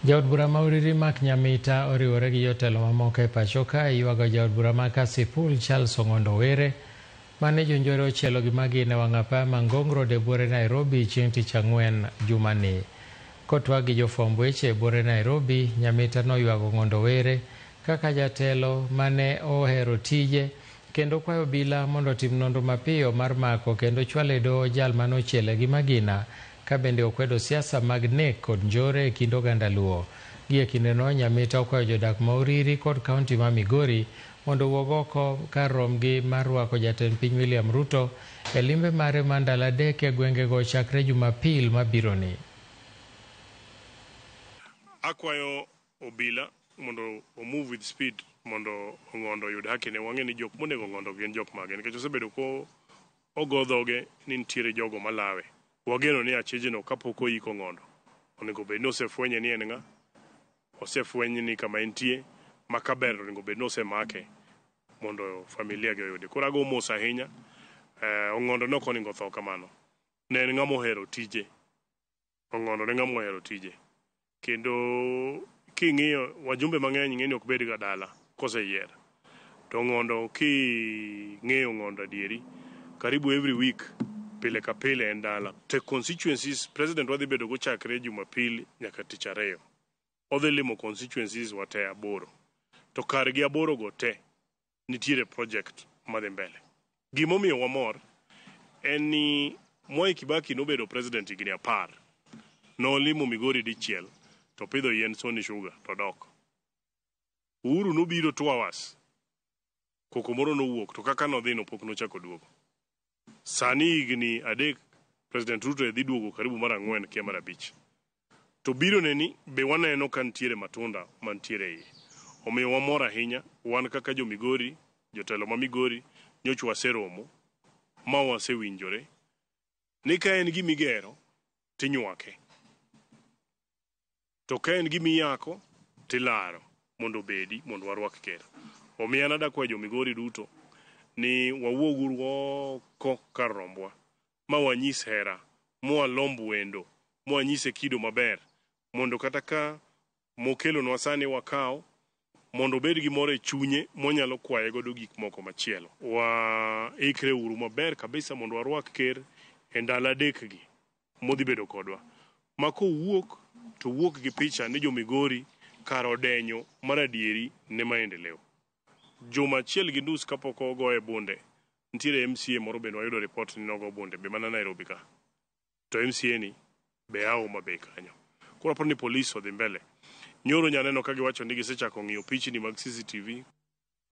Jaod bura ma Uriri Mark Nyamita oriwore gi jotelo mamoko e pacho ka ywago jaod bura ma Kasipul Charles Ong'ondo Were mane jonjore ochielo gi magina wang' apaya ma Ngong Road e buore Nairobi chieng' tich ang'wen jumani. Kotwag gi jofwamb weche e buore Nairobi, Nyamita noywago Ong'ondo Were kaka jatelo mane ohero tije kendo kwayo obila mondo otim nonro mapiyo mar mako kendo chwalo e doho jal mane ochiele gi magina ka bende okwedo siasa mag nek kod njore e kind oganda Luo. Gie kindeno, Nyamita okwayo jodak ma Uriri kod kaunti ma Migori mondo owuog oko kar romgi mar rwako jatend piny William Ruto e limbe mare mar ndalo adek e gwengego chakre Jumapil mabironi. Akwayo obila mondo move with speed mondo Ong'ondo oyud haki ne. Wang'e ni jok monego Ong'ondo gin jok mage, nikech osebedo ko ogo dhoge ni nitiere jogo malawe. Wageno ni achijno kapok oiko Ong'ondo onego bed ni osefwenye ni en ng'a, osefweny ni kama entie makaber onego bed ni osemake mondo familia ge oyude. Koro ago mos ahinya. Ong'ondo nok onego tho kamano. Ne en ng'ama ohero tije. Ong'ondo ne ng'ama ohero tije. Kendo king'iyo wajumbe mang'eny ng'eni ok bed ga dala koseyier. To Ong'ondo king'eyo Ong'ondo adieri, karibu every week pile ka pile en dala. Te constituencies president wadhi bedo go chakre Jumapil nyaka tich ariyo. Odhi limo constituencies wate 8. To kargi 8 go te nitiere project madhi mbele. Gimomiyo wamor en ni Mwai Kibaki nobedo president higni 10. Nolimo Migori dichiel to pidho yien Sony Sugar to dok. Uhuru nobiro 2 hours. Koko moro nowuok to kaka nodhi no pok nochako duogo. Sani higni 3 President Ruto dhi duogo karibu mar 4 kia mar 5. To biro neni be waneno ka nitiere matunda mantiere iye. Omiyo wamor ahinya wan kaka jo Migori, jotelo ma Migori nyocha waseromo ma wasewinjore ni ka en gimigero tinywake. To ka en gimiyako tilaro mondo bedi mondo warwak ker. Omiyo an adakwa jo Migori duto ni wawuoguru oko kar rombwa ma wanyis hera, mwalomb wendo, mwanyise kido maber mondo kata ka mokelonwa sani wakaw mondo bed gi moro e chunye monyalo kwaye godo gik moko machielo. Ikre uru maber kabisa mondo warwak ker e ndalo 3 gi modhi bedo kodwa. Ma kowuok to wuok gi picha ni jo Migori kar odenyo mar adieri ne maendeleo. Juma achiel gi nus kapok ogoye bunde, nitiere MCA moro bende wayudo report ni nogo bunde be mana Nairobi ka. To MCA ni be ao mabe kanyo. Koro aparo ni polis odhi mbele. Nyoro nyaneno ka giwacho ni gisechako ng'iyo pichni mag CCTV